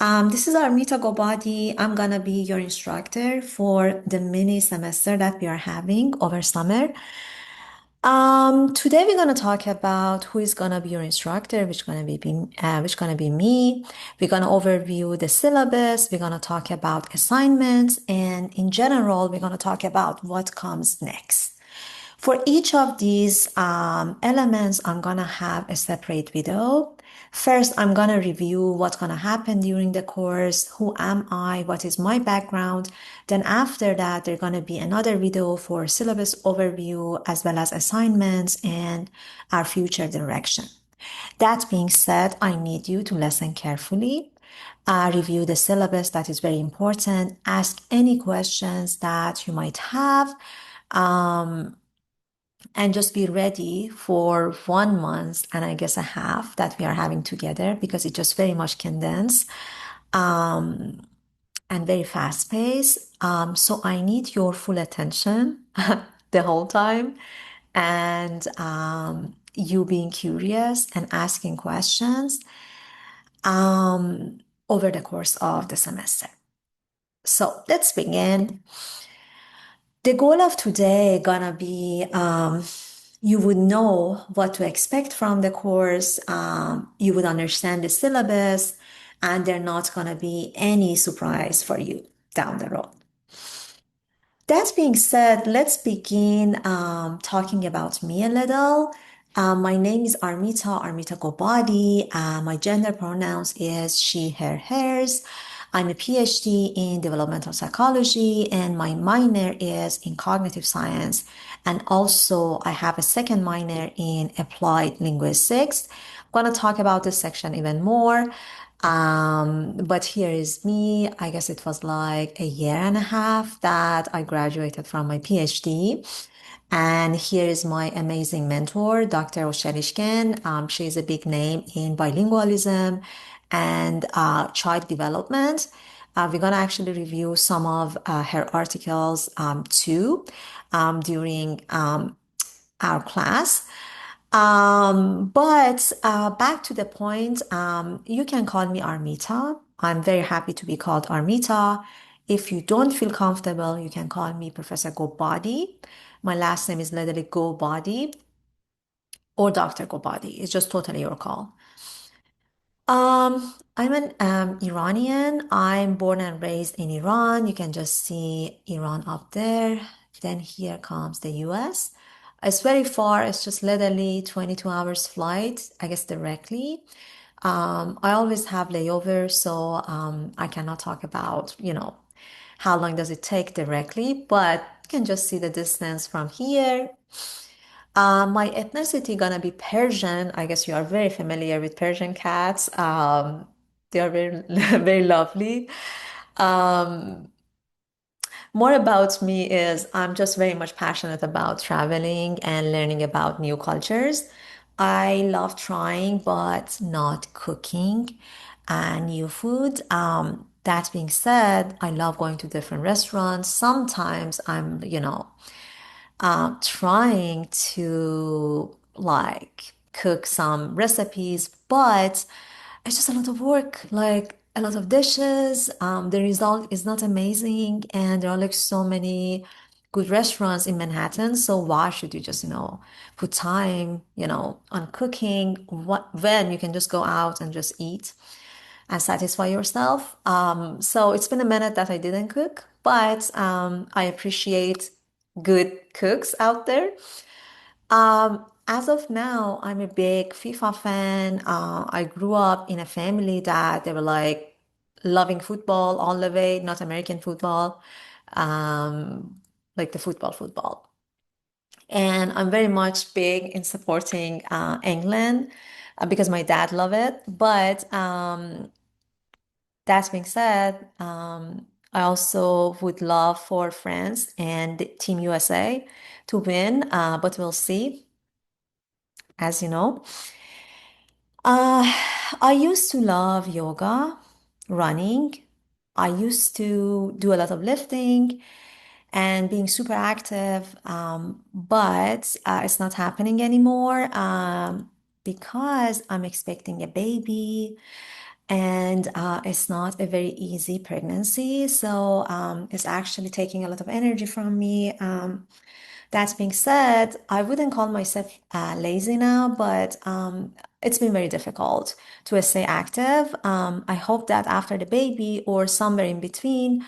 This is Armita Gobadi. I'm gonna be your instructor for the mini semester that we are having over summer. Today we're gonna talk about who is gonna be your instructor, which gonna be me. We're gonna overview the syllabus. We're gonna talk about assignments, and in general, we're gonna talk about what comes next. For each of these elements, I'm gonna have a separate video. First, I'm gonna review what's gonna happen during the course, who am I, what is my background. Then after that, there's gonna be another video for syllabus overview as well as assignments and our future direction. That being said, I need you to listen carefully, review the syllabus, that is very important, ask any questions that you might have. Um, and just be ready for 1 month and I guess a half that we are having together because it just very much condensed um, and very fast paced. So I need your full attention the whole time and you being curious and asking questions um, over the course of the semester. So let's begin. The goal of today gonna be you would know what to expect from the course, you would understand the syllabus, and there not gonna be any surprise for you down the road. That being said, let's begin talking about me a little. My name is Armita Gobadi. My gender pronouns is she, her, hers. I'm a PhD in developmental psychology, and my minor is in cognitive science. And also, I have a second minor in applied linguistics. I'm going to talk about this section even more. But here is me. I guess it was like a year and a half that I graduated from my PhD. And here is my amazing mentor, Dr. Osherishkin. She is a big name in bilingualism and child development. We're going to actually review some of her articles too during our class. But back to the point, you can call me Armita. I'm very happy to be called Armita. If you don't feel comfortable, you can call me Professor Gobadi. My last name is literally Gobadi or Dr. Gobadi. It's just totally your call. I'm an Iranian. I'm born and raised in Iran. You can just see Iran up there. Then here comes the US. It's very far. It's just literally 22 hours flight, I guess directly. I always have layovers, so I cannot talk about, how long does it take directly, but you can just see the distance from here. My ethnicity gonna be Persian. I guess you are very familiar with Persian cats. They are very, very lovely. Um, More about me is I'm just very much passionate about traveling and learning about new cultures. I love trying, but not cooking new food. That being said, I love going to different restaurants. Sometimes I'm, trying to like cook some recipes, but it's just a lot of work, like a lot of dishes. The result is not amazing, and there are like so many good restaurants in Manhattan. So why should you just, put time, on cooking when you can just go out and just eat and satisfy yourself? So it's been a minute that I didn't cook, but I appreciate good cooks out there. As of now, I'm a big FIFA fan. I grew up in a family that they were like loving football all the way, not American football, um, like the football. And I'm very much big in supporting England because my dad love it. But that being said, I also would love for France and Team USA to win, but we'll see, as you know. Uh, I used to love yoga, running. I used to do a lot of lifting and being super active, but it's not happening anymore because I'm expecting a baby. And it's not a very easy pregnancy. So it's actually taking a lot of energy from me. That being said, I wouldn't call myself lazy now, but it's been very difficult to stay active. I hope that after the baby or somewhere in between,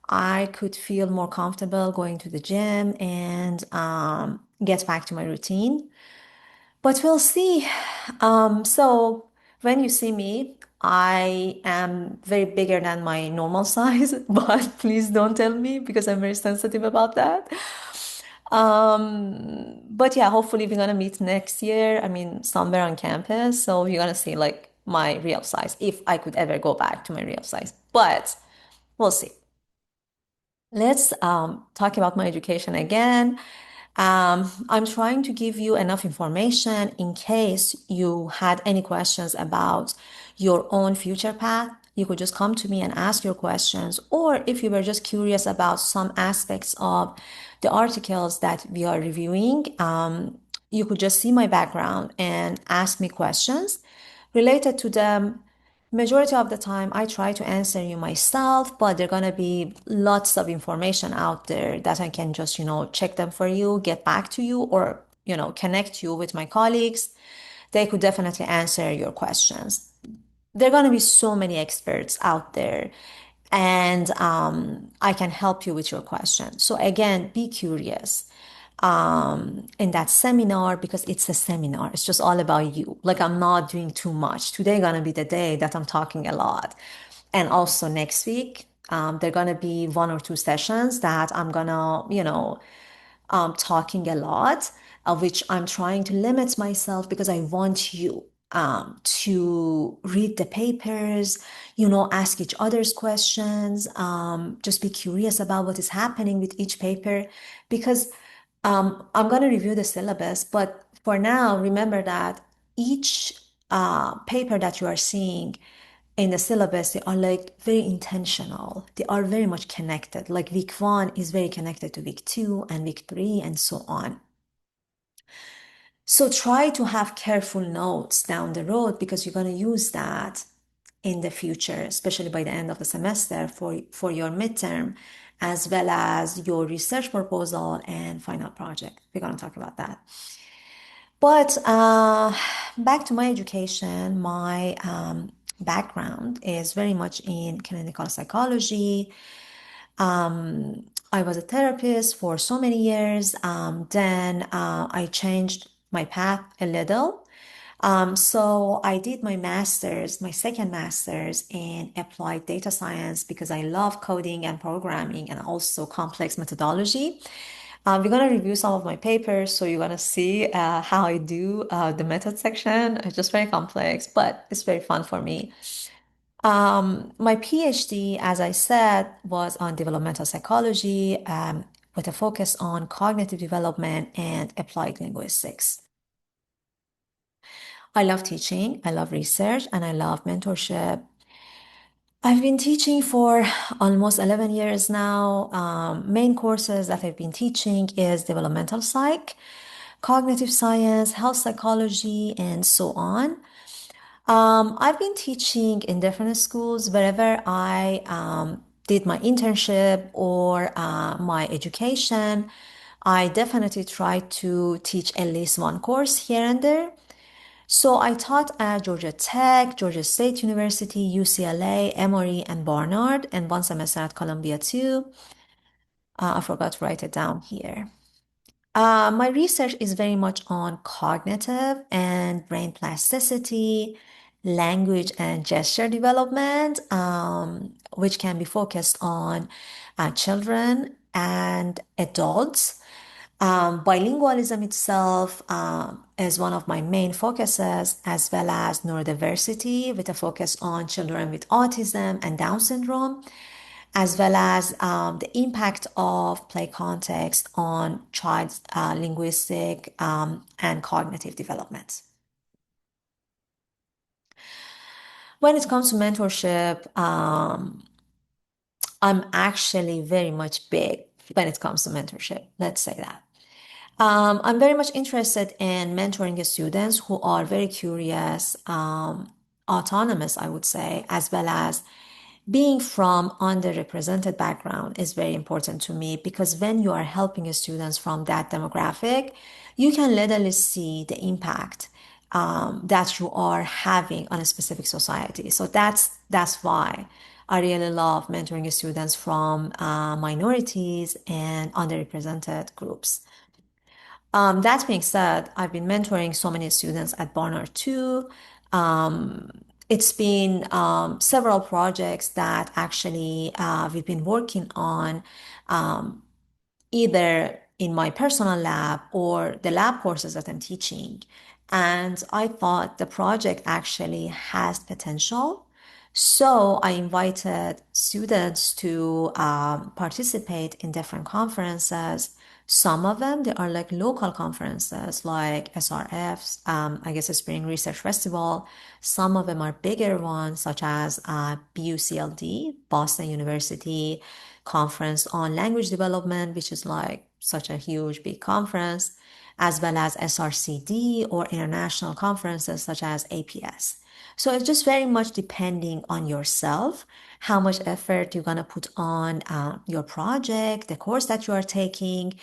I could feel more comfortable going to the gym and get back to my routine. But we'll see. So when you see me, I am very bigger than my normal size, but please don't tell me because I'm very sensitive about that. But yeah, hopefully we're gonna meet next year. I mean, somewhere on campus. So you're gonna see like my real size if I could ever go back to my real size. But we'll see. Let's talk about my education again. I'm trying to give you enough information in case you had any questions about your own future path. You could just come to me and ask your questions, or if you were just curious about some aspects of the articles that we are reviewing, you could just see my background and ask me questions related to them. Majority of the time, I try to answer you myself, but there are gonna be lots of information out there that I can just, check them for you, get back to you, or, connect you with my colleagues. They could definitely answer your questions. There are gonna be so many experts out there, and I can help you with your question. So again, be curious in that seminar because it's a seminar. It's just all about you. Like I'm not doing too much. Today gonna be the day that I'm talking a lot. And also next week, there gonna be one or two sessions that I'm gonna, talking a lot, which I'm trying to limit myself because I want you to read the papers, ask each other's questions, just be curious about what is happening with each paper because I'm going to review the syllabus, but for now, remember that each paper that you are seeing in the syllabus, they are like very intentional. They are very much connected. Like week one is very connected to week two and week three and so on. So try to have careful notes down the road because you're going to use that in the future, especially by the end of the semester for your midterm, as well as your research proposal and final project. We're going to talk about that. But back to my education, my background is very much in clinical psychology. I was a therapist for so many years. Then I changed my path a little. So I did my master's, my second master's in applied data science because I love coding and programming and also complex methodology. We're going to review some of my papers, so you're going to see how I do the method section. It's just very complex, but it's very fun for me. My PhD, as I said, was on developmental psychology with a focus on cognitive development and applied linguistics. I love teaching, I love research, and I love mentorship. I've been teaching for almost 11 years now. Main courses that I've been teaching is developmental psych, cognitive science, health psychology, and so on. I've been teaching in different schools wherever I did my internship or my education. I definitely try to teach at least one course here and there. So I taught at Georgia Tech, Georgia State University, UCLA, Emory, and Barnard, and one semester at Columbia too. I forgot to write it down here. My research is very much on cognitive and brain plasticity, language and gesture development, which can be focused on children and adults. Bilingualism itself is one of my main focuses, as well as neurodiversity with a focus on children with autism and Down syndrome, as well as the impact of play context on child's linguistic and cognitive development. When it comes to mentorship, I'm actually very much big when it comes to mentorship. Let's say that. I'm very much interested in mentoring the students who are very curious autonomous, I would say, as well as being from underrepresented background is very important to me because when you are helping students from that demographic, you can literally see the impact that you are having on a specific society. So that's why I really love mentoring students from minorities and underrepresented groups. That being said, I've been mentoring so many students at Barnard too. It's been several projects that actually we've been working on either in my personal lab or the lab courses that I'm teaching. And I thought the project actually has potential. So I invited students to participate in different conferences. Some of them, they are like local conferences like SRFs, I guess a Spring Research Festival. Some of them are bigger ones, such as BUCLD, Boston University Conference on Language Development, which is like such a huge, big conference, as well as SRCD or international conferences such as APS. So it's just very much depending on yourself, how much effort you're going to put on your project, the course that you are taking,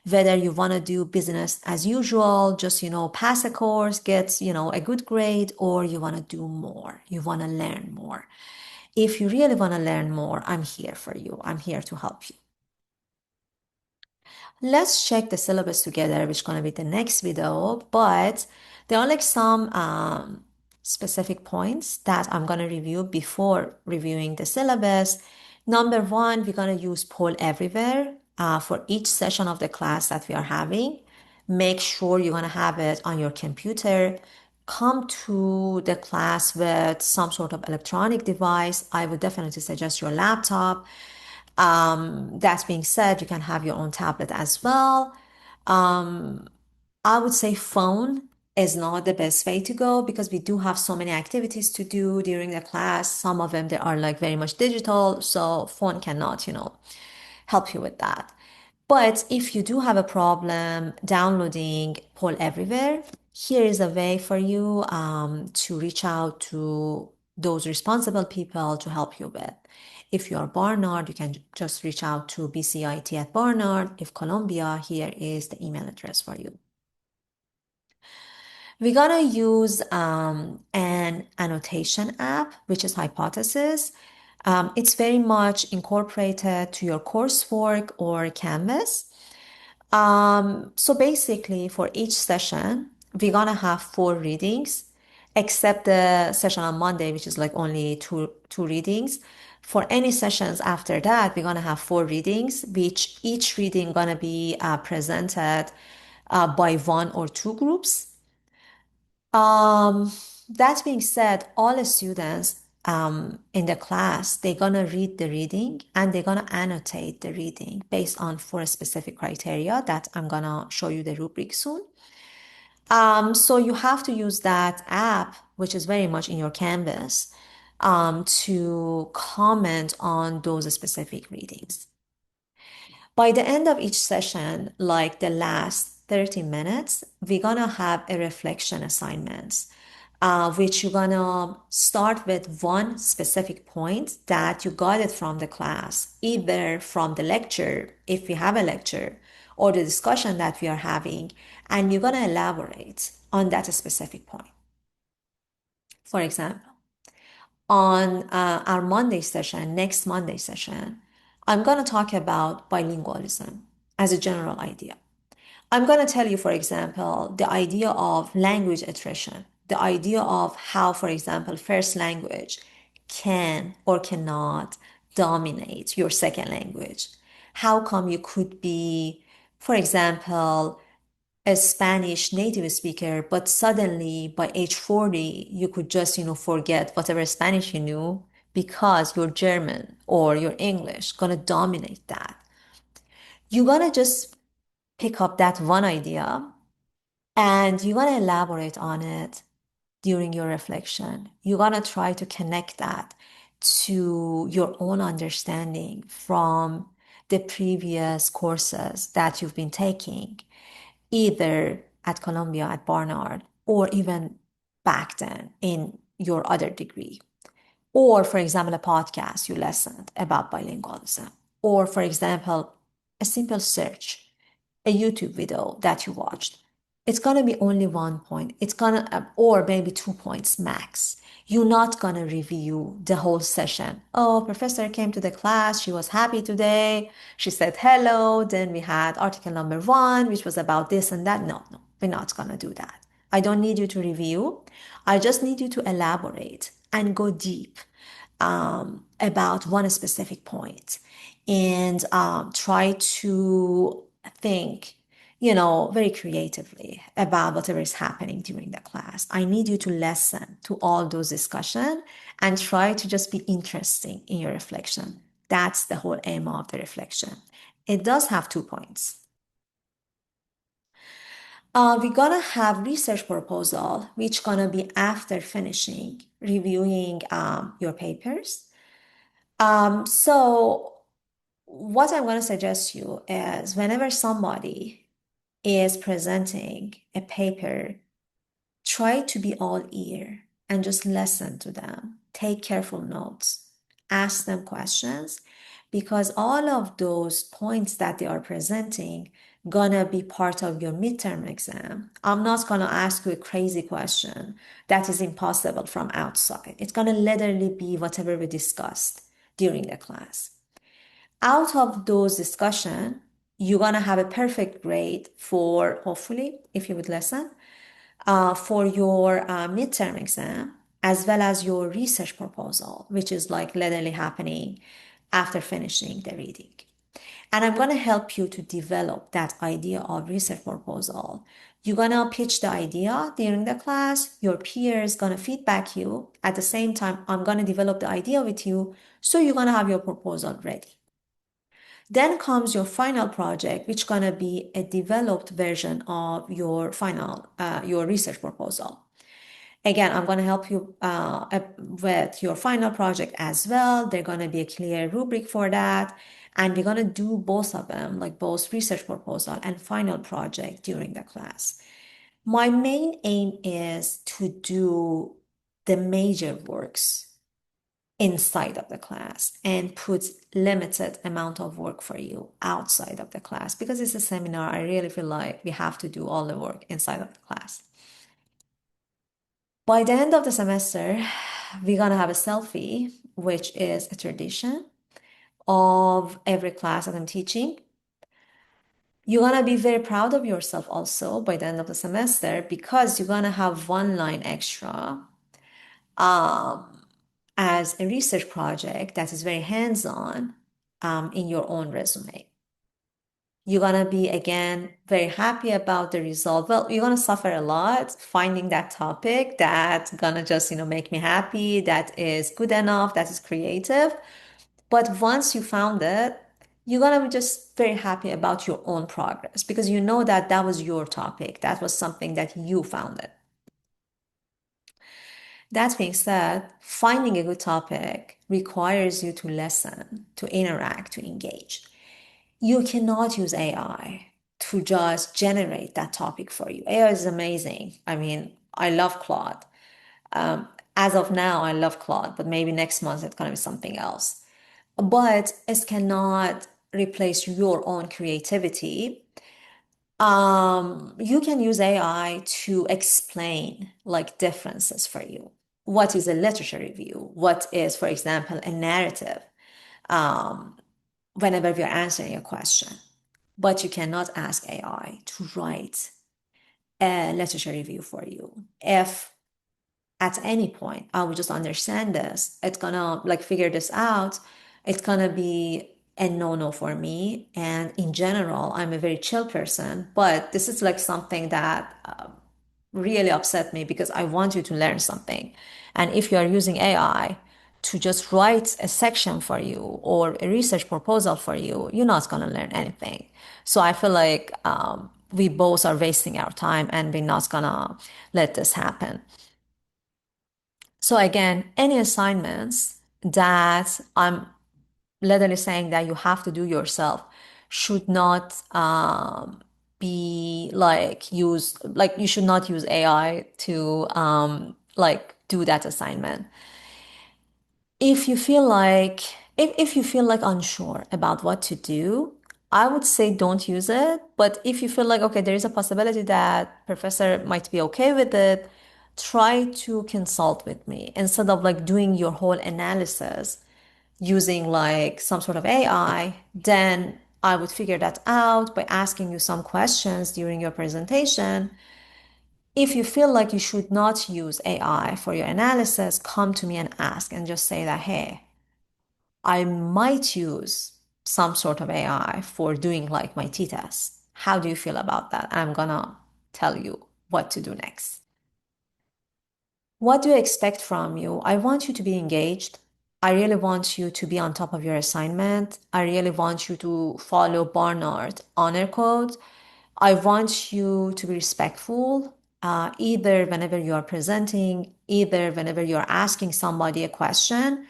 whether you want to do business as usual, just, pass a course, get, a good grade, or you want to do more, you want to learn more. If you really want to learn more, I'm here for you. I'm here to help you. Let's check the syllabus together, which is going to be the next video, but there are like some specific points that I'm going to review before reviewing the syllabus. Number one, we're going to use poll everywhere for each session of the class that we are having. Make sure you're going to have it on your computer. Come to the class with some sort of electronic device. I would definitely suggest your laptop. That being said, you can have your own tablet as well. I would say phone is not the best way to go because we do have so many activities to do during the class. Some of them they are like very much digital, so phone cannot, help you with that. But if you do have a problem downloading Poll Everywhere, here is a way for you to reach out to those responsible people to help you with. If you are Barnard, you can just reach out to BCIT at Barnard. If Columbia, here is the email address for you. We're gonna use an annotation app, which is Hypothesis. It's very much incorporated to your coursework or Canvas. So basically, for each session, we're gonna have 4 readings, except the session on Monday, which is like only two readings. For any sessions after that, we're gonna have 4 readings, which each reading gonna be presented by 1 or 2 groups. Um, that being said, all the students in the class, they're gonna read the reading and they're gonna annotate the reading based on 4 specific criteria that I'm gonna show you the rubric soon. So you have to use that app, which is very much in your Canvas, to comment on those specific readings. By the end of each session, like the last 30 minutes, we're gonna have a reflection assignments, which you're gonna start with one specific point that you got it from the class, either from the lecture, if we have a lecture, or the discussion that we are having, and you're gonna elaborate on that specific point. For example, on our Monday session, next Monday session, I'm going to talk about bilingualism as a general idea. I'm going to tell you, for example, the idea of language attrition, the idea of how, for example, first language can or cannot dominate your second language. How come you could be, for example, a Spanish native speaker, but suddenly by age 40, you could just, forget whatever Spanish you knew because your German or your English gonna dominate that. You're gonna just pick up that one idea and you're gonna elaborate on it during your reflection. You're gonna try to connect that to your own understanding from the previous courses that you've been taking either at Columbia, at Barnard, or even back then in your other degree. Or, for example, a podcast you listened about bilingualism. Or, for example, a simple search, a YouTube video that you watched. It's gonna be only 1 point. It's gonna, or maybe 2 points max. You're not gonna review the whole session. Oh, professor came to the class. She was happy today. She said hello. Then we had article number one, which was about this and that. No, no, we're not gonna do that. I don't need you to review. I just need you to elaborate and go deep about one specific point and try to think, very creatively about whatever is happening during the class. I need you to listen to all those discussions and try to just be interesting in your reflection. That's the whole aim of the reflection. It does have 2 points. We're gonna have research proposal, which gonna be after finishing reviewing your papers. So what I'm going to suggest you is whenever somebody is presenting a paper, try to be all ear and just listen to them. Take careful notes. Ask them questions because all of those points that they are presenting gonna be part of your midterm exam. I'm not gonna ask you a crazy question that is impossible from outside. It's gonna literally be whatever we discussed during the class. Out of those discussion, you're gonna have a perfect grade for hopefully, if you would listen, for your midterm exam, as well as your research proposal, which is like literally happening after finishing the reading. And I'm gonna help you to develop that idea of research proposal. You're gonna pitch the idea during the class, your peers gonna feedback you. At the same time, I'm gonna develop the idea with you, so you're gonna have your proposal ready. Then comes your final project, which is gonna be a developed version of your your research proposal. Again, I'm gonna help you with your final project as well. There's gonna be a clear rubric for that. And we're gonna do both of them, like both research proposal and final project during the class. My main aim is to do the major works inside of the class and put limited amount of work for you outside of the class. Because it's a seminar, I really feel like we have to do all the work inside of the class. By the end of the semester, we're gonna have a selfie, which is a tradition of every class that I'm teaching. You're gonna be very proud of yourself also by the end of the semester because you're gonna have one line extra as a research project that is very hands-on in your own resume. You're gonna be again very happy about the result. Well, you're gonna suffer a lot finding that topic that's gonna just, make me happy, that is good enough, that is creative. But once you found it, you're gonna be just very happy about your own progress because you know that that was your topic. That was something that you found it. That being said, finding a good topic requires you to listen, to interact, to engage. You cannot use AI to just generate that topic for you. AI is amazing. I mean, I love Claude. As of now, I love Claude, but maybe next month it's gonna be something else. But it cannot replace your own creativity. You can use AI to explain like differences for you. What is a literature review? What is, for example, a narrative? Whenever you're answering a question. But you cannot ask AI to write a literature review for you. If at any point I would just understand this, it's gonna like figure this out, it's gonna be a no-no for me. And in general, I'm a very chill person, but this is like something that really upset me because I want you to learn something. And if you are using AI to just write a section for you or a research proposal for you, you're not going to learn anything. So I feel like we both are wasting our time and we're not going to let this happen. So again, any assignments that I'm literally saying that you have to do yourself should not be like used, like you should not use AI to like do that assignment. If you feel like if you feel like unsure about what to do, I would say don't use it. But if you feel like, okay, there is a possibility that professor might be okay with it, try to consult with me instead of like doing your whole analysis using like some sort of AI. Then I would figure that out by asking you some questions during your presentation. If you feel like you should not use AI for your analysis, come to me and ask and just say that, hey, I might use some sort of AI for doing like my t-test. How do you feel about that? I'm gonna tell you what to do next. What do you expect from you? I want you to be engaged. I really want you to be on top of your assignment. I really want you to follow Barnard honor code. I want you to be respectful, either whenever you are presenting, either whenever you're asking somebody a question.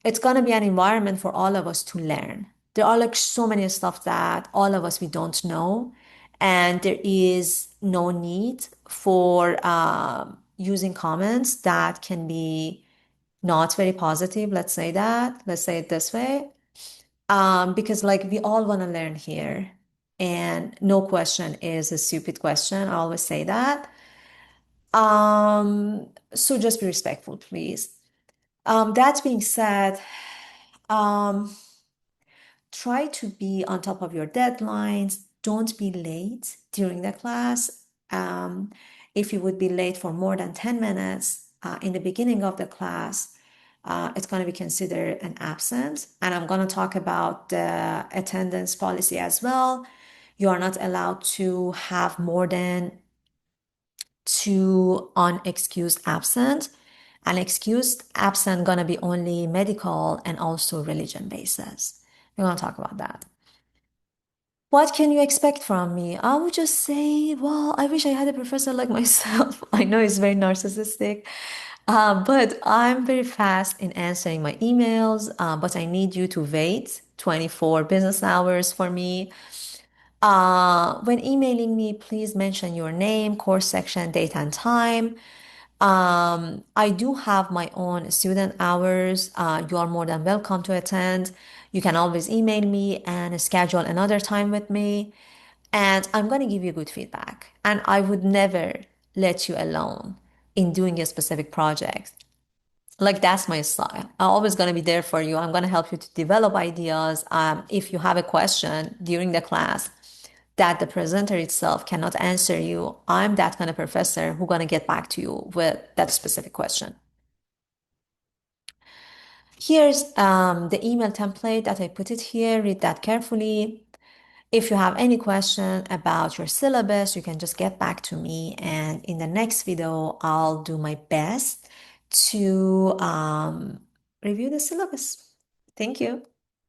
It's going to be an environment for all of us to learn. There are like so many stuff that all of us we don't know, and there is no need for using comments that can be not very positive. Let's say that. Let's say it this way. Because like we all want to learn here, and no question is a stupid question. I always say that. So just be respectful, please. That being said, um, try to be on top of your deadlines. Don't be late during the class. If you would be late for more than 10 minutes in the beginning of the class, it's going to be considered an absence. And I'm going to talk about the attendance policy as well. You are not allowed to have more than two unexcused absent. An excused absent gonna be only medical and also religion basis. We're gonna talk about that. What can you expect from me? I would just say, well, I wish I had a professor like myself. I know it's very narcissistic, but I'm very fast in answering my emails. But I need you to wait 24 business hours for me. When emailing me, please mention your name, course section, date, and time. I do have my own student hours. You are more than welcome to attend. You can always email me and schedule another time with me. And I'm going to give you good feedback. And I would never let you alone in doing a specific project. Like that's my style. I'm always going to be there for you. I'm going to help you to develop ideas. If you have a question during the class that the presenter itself cannot answer you, I'm that kind of professor who's going to get back to you with that specific question. Here's the email template that I put it here. Read that carefully. If you have any question about your syllabus, you can just get back to me. And in the next video, I'll do my best to review the syllabus. Thank you.